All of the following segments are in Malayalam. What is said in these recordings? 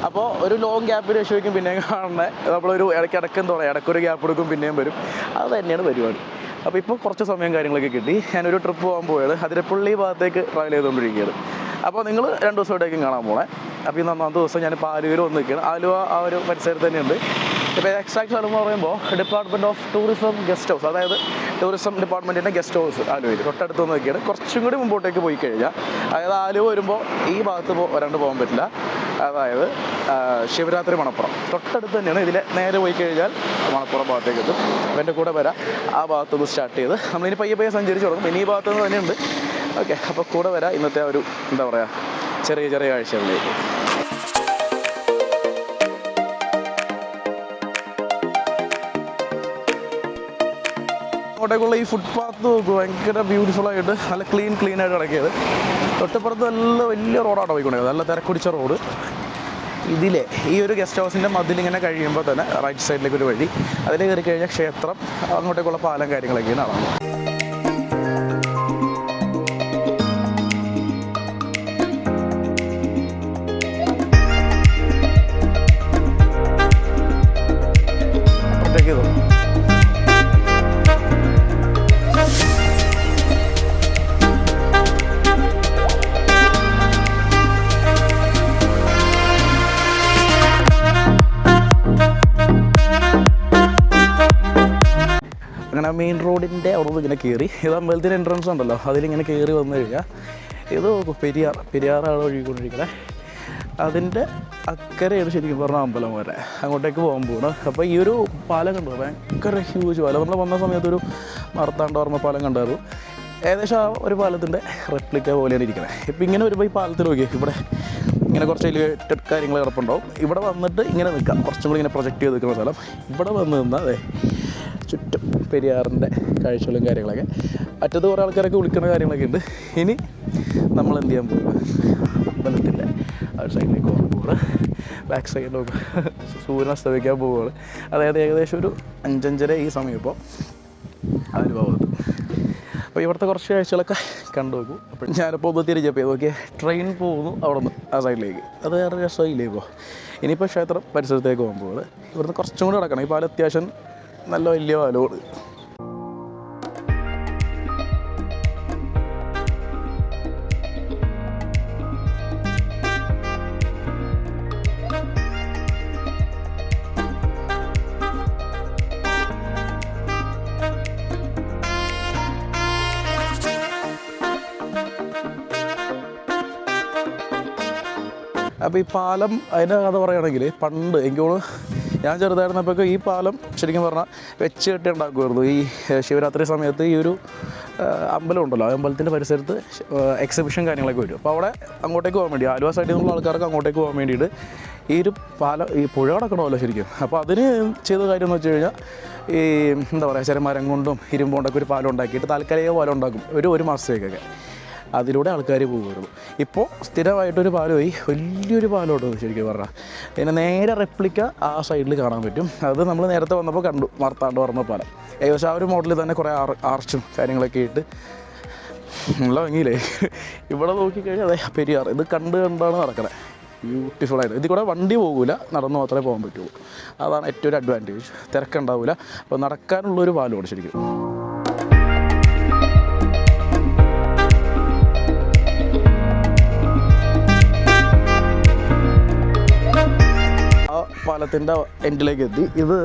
അപ്പോൾ ഒരു ലോങ് ഗ്യാപ്പിന് ശേഷം പിന്നെയും കാണുന്നത് നമ്മളൊരു ഇടയ്ക്ക് എന്താ പറയുക, ഇടയ്ക്കൊരു ഗ്യാപ്പ് എടുക്കും പിന്നെയും വരും. അത് തന്നെയാണ് പരിപാടി. അപ്പോൾ ഇപ്പോൾ കുറച്ച് സമയം കാര്യങ്ങളൊക്കെ കിട്ടി. ഞാനൊരു ട്രിപ്പ് പോകാൻ പോയത് അതിരപ്പള്ളി ഭാഗത്തേക്ക് ട്രാവൽ ചെയ്തുകൊണ്ടിരിക്കുകയാണ്. അപ്പോൾ നിങ്ങൾ 2 ദിവസമായിട്ടേക്കും കാണാൻ പോകണേ. അപ്പോൾ ഈ 4ാമത്തെ ദിവസം ഞാൻ ഇപ്പോൾ ആലുവയിൽ വന്ന് നിൽക്കുകയാണ്. ആലുവ ആ ഒരു പരിസരത്ത് തന്നെയുണ്ട്. ഇപ്പോൾ എക്സാക്ട് സ്ഥലം എന്ന് പറയുമ്പോൾ department of tourism guest house, അതായത് ടൂറിസം ഡിപ്പാർട്ട്മെൻറ്റിൻ്റെ ഗസ്റ്റ് ഹൗസ് ആലുവയിൽ തൊട്ടടുത്ത് വന്ന് നിൽക്കുകയാണ്. കുറച്ചും കൂടി മുമ്പോട്ടേക്ക് പോയി കഴിഞ്ഞാൽ, അതായത് ആലുവ വരുമ്പോൾ ഈ ഭാഗത്ത് വരാണ്ട് പോകാൻ പറ്റില്ല, അതായത് ശിവരാത്രി മണപ്പുറം തൊട്ടടുത്ത് തന്നെയാണ്. ഇതിലെ നേരെ പോയി കഴിഞ്ഞാൽ മണപ്പുറം ഭാഗത്തേക്ക് എത്തും. അപ്പോൾ എൻ്റെ കൂടെ വരാം. ആ ഭാഗത്തുനിന്ന് സ്റ്റാർട്ട് ചെയ്ത് നമ്മളിനി പയ്യെ സഞ്ചരിച്ച് തുടങ്ങും. ഇനി ഈ ഭാഗത്തുനിന്ന് തന്നെയുണ്ട്. ഓക്കെ, അപ്പോൾ കൂടെ വരാം ഇന്നത്തെ ഒരു എന്താ പറയുക ചെറിയ കാഴ്ചകളിലേക്ക്. അങ്ങോട്ടേക്കുള്ള ഈ ഫുട്പാത്ത് നോക്കും, ഭയങ്കര ബ്യൂട്ടിഫുള്ളായിട്ട് നല്ല ക്ലീനായിട്ട് കിടക്കിയത്. തൊട്ടപ്പുറത്ത് നല്ല വലിയ റോഡാണ് പോയിക്കൊണ്ടിരിക്കുന്നത്, നല്ല തിരക്കുടിച്ച റോഡ്. ഇതിലെ ഈ ഒരു ഗസ്റ്റ് ഹൗസിൻ്റെ മതിലിങ്ങനെ കഴിയുമ്പോൾ തന്നെ റൈറ്റ് സൈഡിലേക്ക് ഒരു വഴി, അതിൽ കയറി കഴിഞ്ഞാൽ ക്ഷേത്രം, അങ്ങോട്ടേക്കുള്ള പാലം കാര്യങ്ങളൊക്കെയാണ് കാണാം. അങ്ങനെ മെയിൻ റോഡിൻ്റെ അവിടെ നിന്ന് ഇങ്ങനെ കയറി, ഇത് അമ്പലത്തിൻ്റെ എൻട്രൻസ് ഉണ്ടല്ലോ, അതിലിങ്ങനെ കയറി വന്നു കഴിഞ്ഞാൽ ഇത് പെരിയാറാണ് ഒഴുകിക്കൊണ്ടിരിക്കുന്നത്. അതിൻ്റെ അക്കരെയാണ് ശരിക്കും പറഞ്ഞാൽ അമ്പലം വരെ. അങ്ങോട്ടേക്ക് പോകാൻ പോകണം. അപ്പോൾ ഈ ഒരു പാലം കണ്ടു, ഭയങ്കര ഹ്യൂജ് പാലം. നമ്മൾ വന്ന സമയത്തൊരു മാർത്താണ്ഡവർമ്മ പാലം കണ്ടായിരുന്നു. ഏകദേശം ആ ഒരു പാലത്തിൻ്റെ റെപ്ലിക്ക പോലെയാണ് ഇരിക്കുന്നത്. ഇപ്പോൾ ഇങ്ങനെ വരുമ്പോൾ ഈ പാലത്തിൽ നോക്കി, ഇവിടെ ഇങ്ങനെ കുറച്ച് എലിവേറ്റഡ് കാര്യങ്ങൾ കിടപ്പുണ്ടാവും. ഇവിടെ വന്നിട്ട് ഇങ്ങനെ നിൽക്കാം, കുറച്ചും കൂടി ഇങ്ങനെ പ്രൊജക്റ്റ് ചെയ്ത് നിൽക്കുന്ന സ്ഥലം. ഇവിടെ വന്ന് നിന്നാൽ അതെ ചുറ്റും പെരിയാറിൻ്റെ കാഴ്ചകളും കാര്യങ്ങളൊക്കെ. അറ്റത്ത് കുറേ ആൾക്കാരൊക്കെ വിളിക്കുന്ന കാര്യങ്ങളൊക്കെ ഉണ്ട്. ഇനി നമ്മൾ എന്ത് ചെയ്യാൻ പോകുന്നത്, അമ്പലത്തിൻ്റെ ആ ഒരു സൈഡിലേക്ക് പോകാൻ പോകുന്നത്. ബാക്ക് സൈഡിലേക്ക് സൂര്യൻ അസ്തമിക്കാൻ പോവുകയാണ്. അതായത് ഏകദേശം ഒരു 5-5:30 ഈ സമയം ഇപ്പോൾ ആ ഒരു ഭാഗത്ത്. അപ്പോൾ ഇവിടുത്തെ കുറച്ച് കാഴ്ചകളൊക്കെ കണ്ടു നോക്കും. അപ്പോൾ ഞാനിപ്പോൾ ഒന്ന് തിരിച്ചപ്പോൾ നോക്കിയ ട്രെയിൻ പോകുന്നു അവിടെ നിന്ന് ആ സൈഡിലേക്ക്. അത് വേറെ രസമില്ലേ. ഇപ്പോൾ ഇനിയിപ്പോൾ ക്ഷേത്രം പരിസരത്തേക്ക് പോകാൻ പോകുന്നത്. ഇവിടുന്ന് കുറച്ചും കൂടി നടക്കണം. ഈ പാലം അത്യാവശ്യം നല്ല വലിയ പാലമാണ്. അപ്പോൾ ഈ പാലം അതിൻ്റെ കഥ പറയുകയാണെങ്കിൽ, പണ്ട് എനിക്ക് തോന്നുന്നു ഞാൻ ചെറുതായിരുന്നപ്പോൾ ഈ പാലം ശരിക്കും പറഞ്ഞാൽ വെച്ച് കെട്ടി ഉണ്ടാക്കുമായിരുന്നു. ഈ ശിവരാത്രി സമയത്ത് ഈ ഒരു അമ്പലം ഉണ്ടല്ലോ, ആ അമ്പലത്തിൻ്റെ പരിസരത്ത് എക്സിബിഷൻ കാര്യങ്ങളൊക്കെ വരും. അപ്പോൾ അവിടെ അങ്ങോട്ടേക്ക് പോകാൻ വേണ്ടി, ആലുവ സൈഡിൽ നിന്നുള്ള ആൾക്കാർക്ക് അങ്ങോട്ടേക്ക് പോകാൻ വേണ്ടിയിട്ട് ഈ ഒരു പാലം, ഈ പുഴ കിടക്കണമല്ലോ ശരിക്കും. അപ്പോൾ അതിന് ചെയ്ത കാര്യം എന്ന് വെച്ച് കഴിഞ്ഞാൽ, ഈ എന്താ പറയുക, ചെരമരം കൊണ്ടും ഇരുമ്പ് കൊണ്ടൊക്കെ ഒരു പാലം ഉണ്ടാക്കിയിട്ട് താൽക്കാലിക പാലം ഉണ്ടാക്കും ഒരു മാസത്തേക്കൊക്കെ. അതിലൂടെ ആൾക്കാർ പോകുമായിരുന്നു. ഇപ്പോൾ സ്ഥിരമായിട്ടൊരു പാലമായി, വലിയൊരു പാലമുണ്ട് ശരിക്കും പറഞ്ഞാൽ. പിന്നെ നേരെ റെപ്ലിക്ക ആ സൈഡിൽ കാണാൻ പറ്റും. അത് നമ്മൾ നേരത്തെ വന്നപ്പോൾ കണ്ടു, മാർത്താണ്ഡവർമ്മ പാലം. ഏകദേശം ആ ഒരു മോഡലിൽ തന്നെ കുറേ ആർച്ചും കാര്യങ്ങളൊക്കെ ഇട്ട് നല്ല ഭംഗിയില്ലേ. ഇവിടെ നോക്കിക്കഴിഞ്ഞാൽ അതെ പെരിയാർ, ഇത് കണ്ടാണ് നടക്കുന്നത്. ബ്യൂട്ടിഫുള്ളായിട്ട്. ഇതിൽ കൂടെ വണ്ടി പോകില്ല, നടന്നു മാത്രമേ പോകാൻ പറ്റുള്ളൂ. അതാണ് ഏറ്റവും ഒരു അഡ്വാൻറ്റേജ്. തിരക്കുണ്ടാവില്ല. അപ്പോൾ നടക്കാനുള്ളൊരു പാലമാണ് ശരിക്കും. പാലത്തിൻ്റെ എൻഡിലേക്ക് എത്തി. ഇത്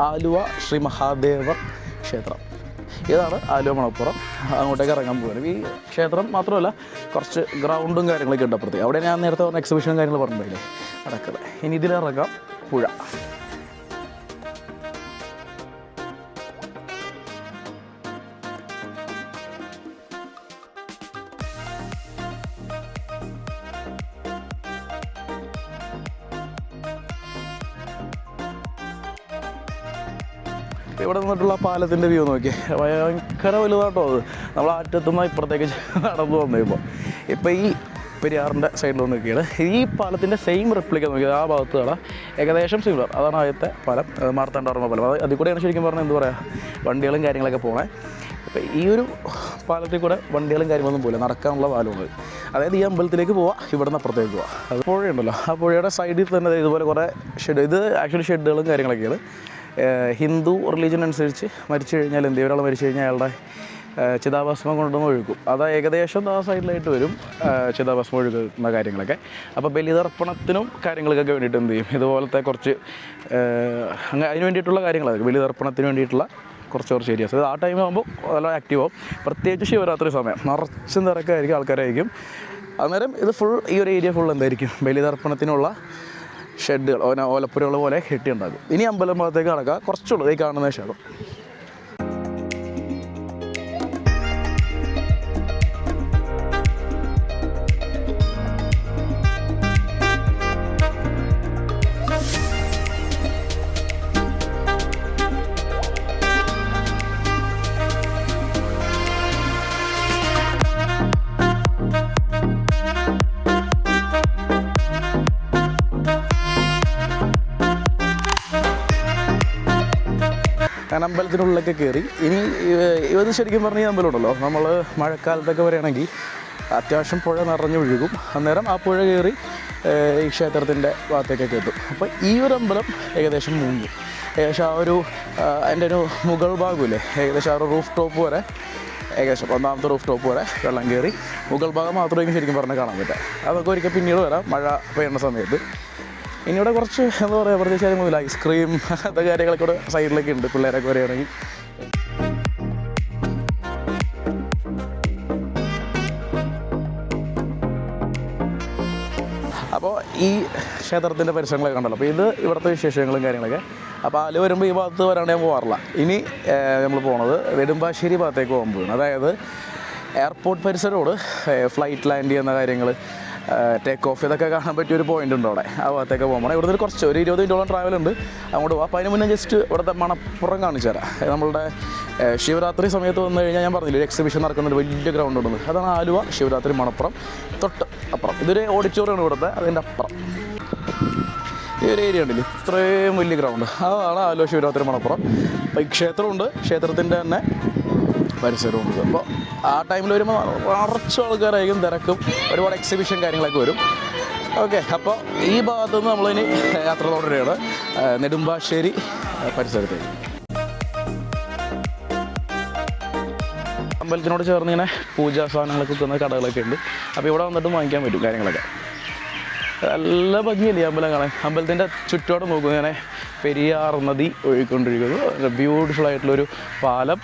ആലുവ ശ്രീ മഹാദേവർ ക്ഷേത്രം. ഇതാണ് ആലുവ മണപ്പുറം. അങ്ങോട്ടേക്ക് ഇറങ്ങാൻ പോകുന്നത്. ഈ ക്ഷേത്രം മാത്രമല്ല, കുറച്ച് ഗ്രൗണ്ടും കാര്യങ്ങളൊക്കെ ഉണ്ട് അപ്പുറത്തേക്ക്. അവിടെ ഞാൻ നേരത്തെ പറഞ്ഞ എക്സിബിഷനും കാര്യങ്ങൾ പറഞ്ഞില്ലേ, നടക്കുന്നത്. ഇനി ഇതിലിറങ്ങാം പുഴ. ഇവിടെ നിന്നിട്ടുള്ള പാലത്തിൻ്റെ വ്യൂ നോക്കിയേ, ഭയങ്കര വലുതാട്ടോ. അത് നമ്മൾ ആറ്റത്തുനിന്ന് ഇപ്പുറത്തേക്ക് നടന്നു വന്നു. ഇപ്പോൾ ഈ പെരിയാറിൻ്റെ സൈഡിൽ വന്ന് നോക്കിയത് ഈ പാലത്തിൻ്റെ സെയിം റിപ്ലിക്ക നോക്കിയത് ആ ഭാഗത്ത് കാണാം, ഏകദേശം സിമിലർ. അതാണ് ആദ്യത്തെ പാലം, മാർത്താണ്ഡവർമ്മ പാലം. അതിൽ കൂടെയാണ് ശരിക്കും പറഞ്ഞാൽ എന്താ പറയുക, വണ്ടികളും കാര്യങ്ങളൊക്കെ പോകണേ. അപ്പോൾ ഈ ഒരു പാലത്തിൽ കൂടെ വണ്ടികളും കാര്യങ്ങളൊന്നും പോകില്ല, നടക്കാനുള്ള പാലമുണ്ട്. അതായത് ഈ അമ്പലത്തിലേക്ക് പോവാം, ഇവിടെ നിന്ന് അപ്പുറത്തേക്ക് പോവാം. അത് പുഴയുണ്ടല്ലോ, ആ പുഴയുടെ സൈഡിൽ തന്നെ ഇതുപോലെ കുറേ ഷെഡ്, ഇത് ആക്ച്വലി ഷെഡുകളും കാര്യങ്ങളൊക്കെയാണ്. ഹിന്ദു റിലീജിയൻ അനുസരിച്ച് മരിച്ചു കഴിഞ്ഞാൽ എന്ത് ചെയ്യും, ഒരാൾ മരിച്ചു കഴിഞ്ഞാൽ അയാളുടെ ചിതാഭസ്മം കൊണ്ടുവന്ന് ഒഴുക്കും. അത് ഏകദേശം ആ സൈഡിലായിട്ട് വരും ചിതാഭസ്മം ഒഴുകുന്ന കാര്യങ്ങളൊക്കെ. അപ്പോൾ ബലിതർപ്പണത്തിനും കാര്യങ്ങൾക്കൊക്കെ വേണ്ടിയിട്ട് എന്ത് ചെയ്യും, ഇതുപോലത്തെ കുറച്ച് അതിന് വേണ്ടിയിട്ടുള്ള കാര്യങ്ങളായിരിക്കും. ബലിതർപ്പണത്തിന് വേണ്ടിയിട്ടുള്ള കുറച്ച് ഏരിയാസ് ആ ടൈമാകുമ്പോൾ നല്ല ആക്റ്റീവ് ആവും. പ്രത്യേകിച്ച് ശിവരാത്രി സമയം നിറച്ചും തിരക്കായിരിക്കും, ആൾക്കാരായിരിക്കും. അന്നേരം ഇത് ഫുൾ ഈ ഒരു ഏരിയ ഫുൾ എന്തായിരിക്കും, ബലിതർപ്പണത്തിനുള്ള ഷെഡുകൾ, ഓലപ്പുരകൾ പോലെ കെട്ടിയുണ്ടാകും. ഇനി അമ്പലം ഭാഗത്തേക്ക് നടക്കുക, കുറച്ചുള്ളൂ ഈ കാണുന്ന ക്ഷേത്രം. ഞാൻ അമ്പലത്തിനുള്ളിലൊക്കെ കയറി. ഇനി ഇത് ശരിക്കും പറഞ്ഞ ഈ അമ്പലമുണ്ടല്ലോ, നമ്മൾ മഴക്കാലത്തൊക്കെ വരികയാണെങ്കിൽ അത്യാവശ്യം പുഴ നിറഞ്ഞൊഴുകും. അന്നേരം ആ പുഴ കയറി ഈ ക്ഷേത്രത്തിൻ്റെ ഭാഗത്തേക്കൊക്കെ എത്തും. അപ്പോൾ ഈ ഒരു അമ്പലം ഏകദേശം മുങ്ങും. ഏകദേശം ആ ഒരു അതിൻ്റെ ഒരു മുകൾ ഭാഗമില്ലേ, ഏകദേശം ആ ഒരു റൂഫ് ടോപ്പ് വരെ, ഏകദേശം ഒന്നാമത്തെ റൂഫ് ടോപ്പ് വരെ വെള്ളം കയറി. മുകൾ ഭാഗം മാത്രമേ ശരിക്കും പറഞ്ഞാൽ കാണാൻ പറ്റുക. അതൊക്കെ ഒരിക്കൽ പിന്നീട് വരാം, മഴ പെയ്യുന്ന സമയത്ത്. ഇനി ഇവിടെ കുറച്ച് എന്താ പറയുക, പ്രത്യേകിച്ച് കാര്യങ്ങളൊന്നുമില്ല. ഐസ്ക്രീം അങ്ങനത്തെ കാര്യങ്ങളൊക്കെ ഇവിടെ സൈഡിലൊക്കെ ഉണ്ട്, പിള്ളേരൊക്കെ വരികയാണെങ്കിൽ. അപ്പോൾ ഈ ക്ഷേത്രത്തിൻ്റെ പരിസരങ്ങളൊക്കെ കണ്ടല്ലോ. അപ്പോൾ ഇത് ഇവിടുത്തെ വിശേഷങ്ങളും കാര്യങ്ങളൊക്കെ. അപ്പോൾ ആല് വരുമ്പോൾ ഈ ഭാഗത്ത് വരാണ്ട് ഞാൻ പോകാറില്ല. ഇനി നമ്മൾ പോണത് നെടുമ്പാശ്ശേരി ഭാഗത്തേക്ക് പോകുമ്പോഴാണ്. അതായത് എയർപോർട്ട് പരിസരത്തോട് ഫ്ലൈറ്റ് ലാൻഡ് ചെയ്യുന്ന കാര്യങ്ങൾ, ടേക്ക് ഓഫ് ഇതൊക്കെ കാണാൻ പറ്റിയൊരു പോയിൻ്റ് ഉണ്ട് അവിടെ. ആ ഭാഗത്തേക്ക് പോകുമ്പോൾ ഇവിടുന്ന് കുറച്ച് ഒരു 20 മിനിറ്റോളം ട്രാവൽ ഉണ്ട് അങ്ങോട്ട് പോകാം. അപ്പോൾ അതിന് മുന്നേ ജസ്റ്റ് ഇവിടുത്തെ മണപ്പുറം കാണിച്ചു തരാം. നമ്മളുടെ ശിവരാത്രി സമയത്ത് വന്നു കഴിഞ്ഞാൽ ഞാൻ പറഞ്ഞില്ല, ഒരു എക്സിബിഷൻ നടക്കുന്നൊരു വലിയ ഗ്രൗണ്ട് ഉണ്ടെന്ന്. അതാണ് ആലുവ ശിവരാത്രി മണപ്പുറം. തൊട്ട് അപ്പുറം ഇതൊരു ഓഡിറ്റോറിയമാണ് ഇവിടുത്തെ, അതിൻ്റെ അപ്പുറം ഈ ഒരു ഏരിയ ഉണ്ടല്ലോ, ഇത്രയും വലിയ ഗ്രൗണ്ട്, അതാണ് ആലുവ ശിവരാത്രി മണപ്പുറം. അപ്പോൾ ഈ ക്ഷേത്രമുണ്ട്, ക്ഷേത്രത്തിൻ്റെ തന്നെ പരിസരമുണ്ട്. അപ്പോൾ ആ ടൈമിൽ വരുമ്പോൾ നിറച്ച് ആൾക്കാരായിരിക്കും, തിരക്കും, ഒരുപാട് എക്സിബിഷൻ കാര്യങ്ങളൊക്കെ വരും. ഓക്കെ, അപ്പോൾ ഈ ഭാഗത്തു നിന്ന് നമ്മളിനി യാത്ര തുടരുകയാണ് നെടുമ്പാശ്ശേരി പരിസരത്തേക്ക്. അമ്പലത്തിനോട് ചേർന്ന് ഇങ്ങനെ പൂജാ സാധനങ്ങളൊക്കെ വിൽക്കുന്ന കടകളൊക്കെ ഉണ്ട്. അപ്പോൾ ഇവിടെ വന്നിട്ട് വാങ്ങിക്കാൻ പറ്റും കാര്യങ്ങളൊക്കെ. നല്ല ഭംഗിയല്ലേ അമ്പലം കാണാൻ. അമ്പലത്തിൻ്റെ ചുറ്റോടെ നോക്കും, ഇങ്ങനെ പെരിയാർ നദി ഒഴുകിക്കൊണ്ടിരിക്കുന്നു. ബ്യൂട്ടിഫുൾ ആയിട്ടുള്ളൊരു പാലം.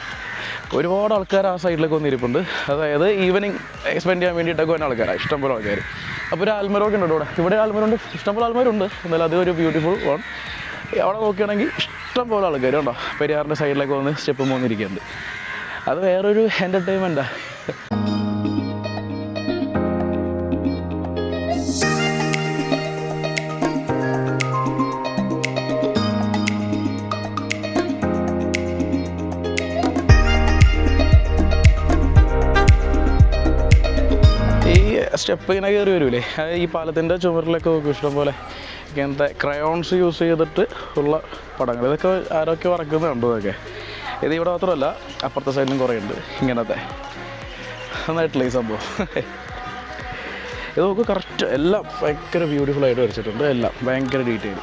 ഒരുപാട് ആൾക്കാർ ആ സൈഡിലൊക്കെ വന്നിരിപ്പുണ്ട്. അതായത് ഈവനിങ് സ്പെൻഡ് ചെയ്യാൻ വേണ്ടിയിട്ടൊക്കെ വരുന്ന ആൾക്കാരാണ്, ഇഷ്ടംപോലെ ആൾക്കാർ. അപ്പോൾ ഒരു ആൽമരമൊക്കെ ഉണ്ട് ഇവിടെ ആൽമരമുണ്ട്, ഇഷ്ടംപോലെ ആൽമരമുണ്ട്. എന്നാലും അതൊരു ബ്യൂട്ടിഫുൾ വൺ. അവിടെ നോക്കുകയാണെങ്കിൽ ഇഷ്ടംപോലെ ആൾക്കാർ ഉണ്ടോ, പെരിയാറിൻ്റെ സൈഡിലൊക്കെ വന്ന് സ്റ്റെപ്പ് പോകുന്നിരിക്കുന്നുണ്ട്. അത് വേറൊരു എൻ്റർടൈൻമെൻറ്റാണ്. സ്റ്റെപ്പ് ഇങ്ങനെ കയറി വരുമല്ലേ, ഈ പാലത്തിൻ്റെ ചുമരിലൊക്കെ നോക്കും ഇഷ്ടംപോലെ ഇങ്ങനത്തെ ക്രയോൺസ് യൂസ് ചെയ്തിട്ട് ഉള്ള പടങ്ങൾ. ഇതൊക്കെ ആരൊക്കെ വരക്കുന്നുണ്ട്. ഇതൊക്കെ ഇത് ഇവിടെ മാത്രമല്ല, അപ്പുറത്തെ സൈഡിലും കുറേ ഉണ്ട് ഇങ്ങനത്തെ. നന്നായിട്ടില്ല ഈ സംഭവം. ഇത് നമുക്ക് കറക്റ്റ് എല്ലാം ഭയങ്കര ബ്യൂട്ടിഫുള്ളായിട്ട് വരച്ചിട്ടുണ്ട്, എല്ലാം ഭയങ്കര ഡീറ്റെയിൽ.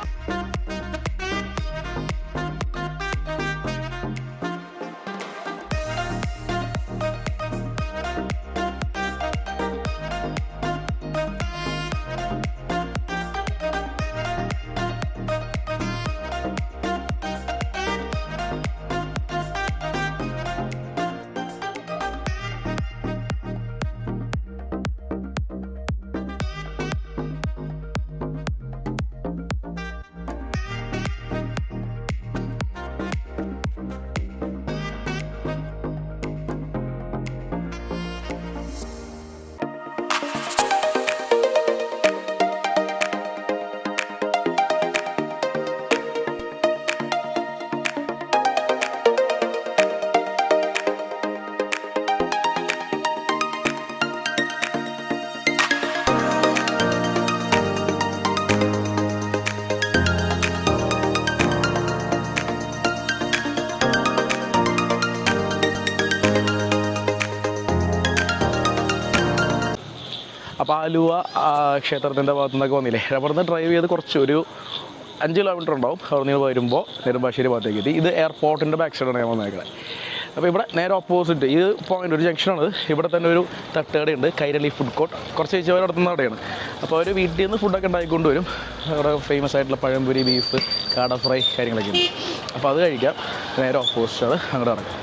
അപ്പോൾ ആലുവ ക്ഷേത്രത്തിൻ്റെ ഭാഗത്തു നിന്നൊക്കെ വന്നില്ലേ, അവിടെ നിന്ന് ഡ്രൈവ് ചെയ്ത് കുറച്ച് ഒരു 5 കിലോമീറ്റർ ഉണ്ടാവും. അവിടെ നിന്ന് വരുമ്പോൾ നെടുമ്പാശ്ശേരി ഭാഗത്തേക്ക് എത്തി. ഇത് എയർപോർട്ടിൻ്റെ ബാക്ക് സൈഡാണ് ഞാൻ വന്നേക്കുന്നത്. അപ്പോൾ ഇവിടെ നേരെ ഓപ്പോസിറ്റ് ഇത് പോയിൻ്റ് ഒരു ജംഗ്ഷനാണ്. ഇവിടെ തന്നെ ഒരു തട്ടുകടയുണ്ട്, കൈരളി ഫുഡ് കോർട്ട്. കുറച്ച് ചേച്ചിമാർ നടത്തുന്ന അവിടെയാണ്. അപ്പോൾ അവർ വീട്ടിൽ നിന്ന് ഫുഡൊക്കെ ഉണ്ടാക്കിക്കൊണ്ട് വരും. അവിടെ ഫേമസ് ആയിട്ടുള്ള പഴംപൊരി, ബീഫ്, കാട ഫ്രൈ കാര്യങ്ങളൊക്കെ ഉണ്ട്. അപ്പോൾ അത് കഴിക്കാം. നേരെ ഓപ്പോസിറ്റാണ്, അങ്ങോട്ട് നടക്കാം.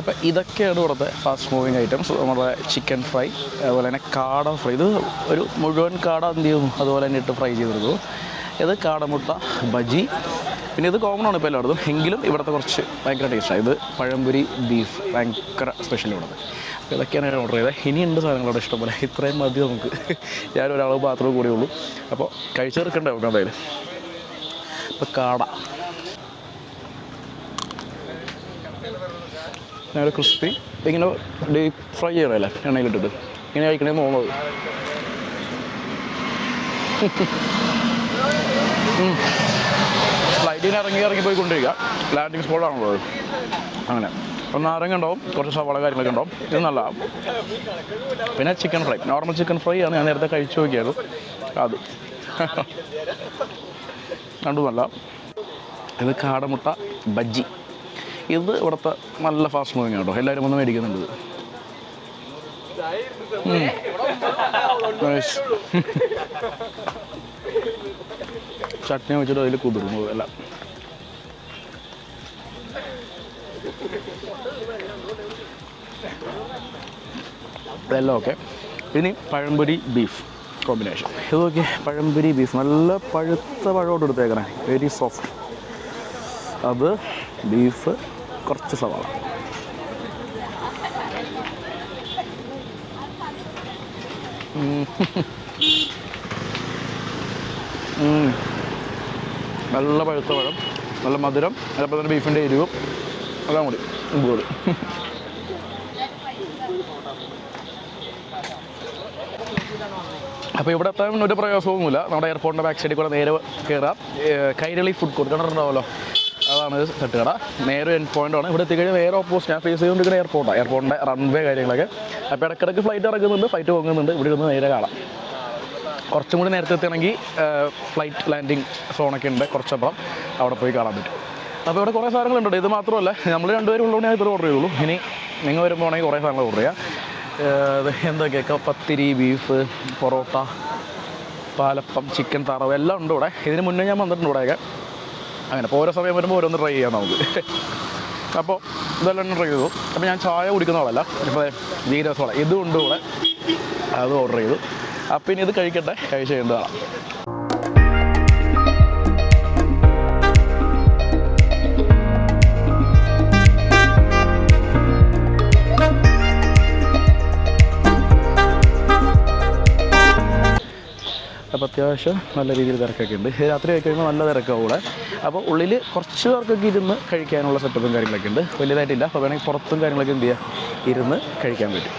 അപ്പോൾ ഇതൊക്കെയാണ് ഇവിടുത്തെ ഫാസ്റ്റ് മൂവിങ് ഐറ്റംസ്. നമ്മുടെ ചിക്കൻ ഫ്രൈ, അതുപോലെ തന്നെ കാട ഫ്രൈ. ഇത് ഒരു മുഴുവൻ കാട എന്ത് ചെയ്യുന്നു അതുപോലെ തന്നെ ഇട്ട് ഫ്രൈ ചെയ്തെടുക്കും. ഇത് കാടമുട്ട ബജി. പിന്നെ ഇത് കോമൺ ആണ് ഇപ്പോൾ എല്ലായിടത്തും, എങ്കിലും ഇവിടുത്തെ കുറച്ച് ഭയങ്കര ടേസ്റ്റാണ്. ഇത് പഴംപൊരി ബീഫ്, ഭയങ്കര സ്പെഷ്യൽ ഇവിടുത്തെ. അപ്പോൾ ഇതൊക്കെയാണ് ഞാൻ ഓർഡർ ചെയ്തത്. ഇനിയുണ്ട് സാധനങ്ങളോട് ഇഷ്ടംപോലെ. ഇത്രയും മതി നമുക്ക്. ഞാനൊരാൾ മാത്രമേ കൂടിയുള്ളൂ. അപ്പോൾ കഴിച്ചു തീർക്കണ്ടേ നമുക്ക് എന്തായാലും. ഇപ്പോൾ കാട നേരെ ക്രിസ്പി ഇങ്ങനെ ഡീപ്പ് ഫ്രൈ ചെയ്യണമല്ലേ എണ്ണയിലിട്ടിട്ട്. ഇങ്ങനെ കഴിക്കണേ പോകുന്നത്. ഫ്ലൈറ്റിന് ഇറങ്ങി പോയിക്കൊണ്ടിരിക്കുക. ലാൻഡിങ് സ്പോട്ടാണല്ലോ അത്. അങ്ങനെ അപ്പോൾ നാരങ്ങ ഉണ്ടാവും, കുറച്ച് സവാള കാര്യങ്ങളൊക്കെ ഉണ്ടാവും. ഇത് നല്ലതാണ്. പിന്നെ chicken fry, normal chicken fry ആണ് ഞാൻ നേരത്തെ കഴിച്ചു നോക്കിയത്. അത് രണ്ടും നല്ല. ഇത് കാടമുട്ട ബജ്ജി. ഇത് ഇവിടുത്തെ നല്ല ഫാസ്റ്റ് മൂവിങ് കേട്ടോ. എല്ലാവരും വന്ന് മേടിക്കുന്നുണ്ട്. ചട്നി വെച്ചിട്ട് അതിൽ കുതിർന്നു എല്ലാം. ഇതെല്ലാം ഓക്കെ. ഇനി പഴംപൊരി ബീഫ് കോമ്പിനേഷൻ. ഇത് നോക്കി, പഴംപൊരി ബീഫ് നല്ല പഴുത്ത പഴമോട്ട് എടുത്തേക്കണേ, വെരി സോഫ്റ്റ്. അത് ബീഫ്, കുറച്ച് സവാള. നല്ല പഴുത്ത പഴം, നല്ല മധുരം, അതേപോലെ തന്നെ ബീഫിൻ്റെ എരിവും എല്ലാം കൂടി കൂടി. അപ്പോൾ ഇവിടെ എത്താൻ ഒരു പ്രയാസമൊന്നുമില്ല. നമ്മുടെ എയർപോർട്ടിൻ്റെ ബാക്ക് സൈഡിൽ കൂടെ നേരെ കയറാം. കൈരളി ഫുഡ് കോർട്ട് കണ്ടിട്ടുണ്ടാവുമല്ലോ, അതാണ് തട്ടുകട. നേരെ എൻഡ് പോയിൻ്റാണ്. ഇവിടെ എത്തിക്കഴിഞ്ഞാൽ നേരെ ഓപ്പോസിറ്റ് ഞാൻ ഫേസ് ചെയ്തുകൊണ്ടിരിക്കുന്ന എയർപോർട്ടിൻ്റെ റൺവേ കാര്യങ്ങളൊക്കെ. അപ്പോൾ ഇടയ്ക്കിടയ്ക്ക് ഫ്ലൈറ്റ് ഇറങ്ങുന്നുണ്ട്, ഫ്ലൈറ്റ് പോകുന്നുണ്ട്. ഇവിടെ ഇരുന്ന് നേരെ കാണാം. കുറച്ചും കൂടി നേരത്തെ എത്തണമെങ്കിൽ ഫ്ലൈറ്റ് ലാൻഡിങ് സോണൊക്കെ ഉണ്ട് കുറച്ചപ്പുറം, അവിടെ പോയി കാണാൻ പറ്റും. അപ്പോൾ ഇവിടെ കുറേ സാധനങ്ങളുണ്ട്. ഇത് മാത്രമല്ല, നമ്മൾ രണ്ടുപേരും ഉള്ളതുകൊണ്ട് ഞാൻ ഇത് ഓർഡർ ചെയ്തുള്ളൂ. ഇനി നിങ്ങൾ വരുമ്പോൾ ആണെങ്കിൽ കുറേ സാധനങ്ങൾ ഓർഡർ ചെയ്യാം. എന്തൊക്കെയൊക്കെ പത്തിരി, ബീഫ്, പൊറോട്ട, പാലപ്പം, ചിക്കൻ താറാവ് എല്ലാം ഉണ്ട് ഇവിടെ. ഇതിന് മുന്നേ ഞാൻ വന്നിട്ടുണ്ട് ഇവിടെയൊക്കെ. അങ്ങനെ അപ്പോൾ ഓരോ സമയം വരുമ്പോൾ ഓരോന്ന് ട്രൈ ചെയ്യാം നമുക്ക്. അപ്പോൾ ഇതെല്ലാം ട്രൈ ചെയ്തു. അപ്പോൾ ഞാൻ ചായ കുടിക്കുന്ന ആളല്ല. ഇപ്പോൾ ജീരസോള ഇതും ഉണ്ട് ഇവിടെ, അത് ഓർഡർ ചെയ്തു. അപ്പം ഇനി ഇത് കഴിക്കട്ടെ, കഴിച്ച് കഴിയേണ്ടതാണ്. അപ്പോൾ അത്യാവശ്യം നല്ല രീതിയിൽ തിരക്കൊക്കെ ഉണ്ട്. രാത്രി ആയി കഴിയുമ്പോൾ നല്ല തിരക്കാവും ഇവിടെ. അപ്പോൾ ഉള്ളിൽ കുറച്ച് പേർക്കൊക്കെ ഇരുന്ന് കഴിക്കാനുള്ള സെറ്റപ്പും കാര്യങ്ങളൊക്കെ ഉണ്ട്. വലിയതായിട്ടില്ല. അപ്പോൾ വേണമെങ്കിൽ പുറത്തും കാര്യങ്ങളൊക്കെ എന്ത് ചെയ്യുക, ഇരുന്ന് കഴിക്കാൻ പറ്റും.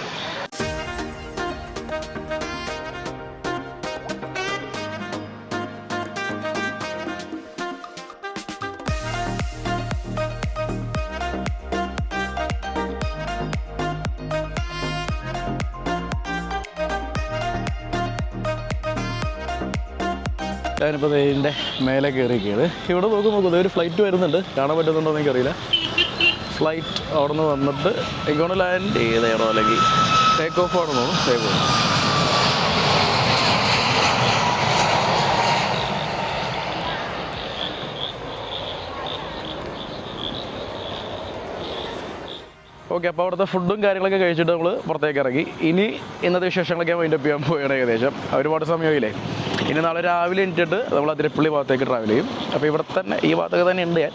ഞാനിപ്പോൾ ഇതിൻ്റെ മേലെ കയറിയൊക്കെയാണ്. ഇവിടെ നോക്കുമ്പോൾ ഒരു ഫ്ലൈറ്റ് വരുന്നുണ്ട്, കാണാൻ പറ്റുന്നുണ്ടോ എന്ന് എനിക്കറിയില്ല. ഫ്ലൈറ്റ് അവിടെ നിന്ന് വന്നിട്ട് ഇങ്ങോട്ട് ലാൻഡ് ചെയ്തേണോ അല്ലെങ്കിൽ ടേക്ക് ഓഫ് ആണെന്ന് തോന്നുന്നു. Take off. ഓക്കെ, അപ്പോൾ അവിടുത്തെ ഫുഡും കാര്യങ്ങളൊക്കെ കഴിച്ചിട്ട് നമ്മൾ പുറത്തേക്ക് ഇറങ്ങി. ഇനി ഇന്നത്തെ വിശേഷങ്ങളൊക്കെ വൈൻഡപ്പ് ചെയ്യാൻ പോവുകയാണ്. ഏകദേശം ഒരുപാട് സമയമില്ലേ. ഇനി നാളെ രാവിലെ എണീറ്റിട്ട് നമ്മൾ അതിരപ്പള്ളി ഭാഗത്തേക്ക് ട്രാവൽ ചെയ്യും. അപ്പോൾ ഇവിടെ തന്നെ ഈ ഭാഗത്തൊക്കെ തന്നെ ഉണ്ട് ഞാൻ.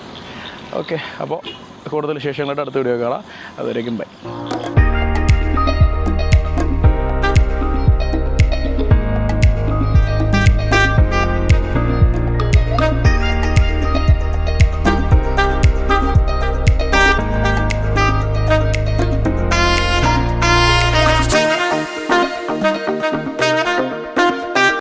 ഓക്കെ, അപ്പോൾ കൂടുതൽ വിശേഷങ്ങളായിട്ട് അടുത്ത വീഡിയോ കാണാം. അതുവരേക്കും ബൈ.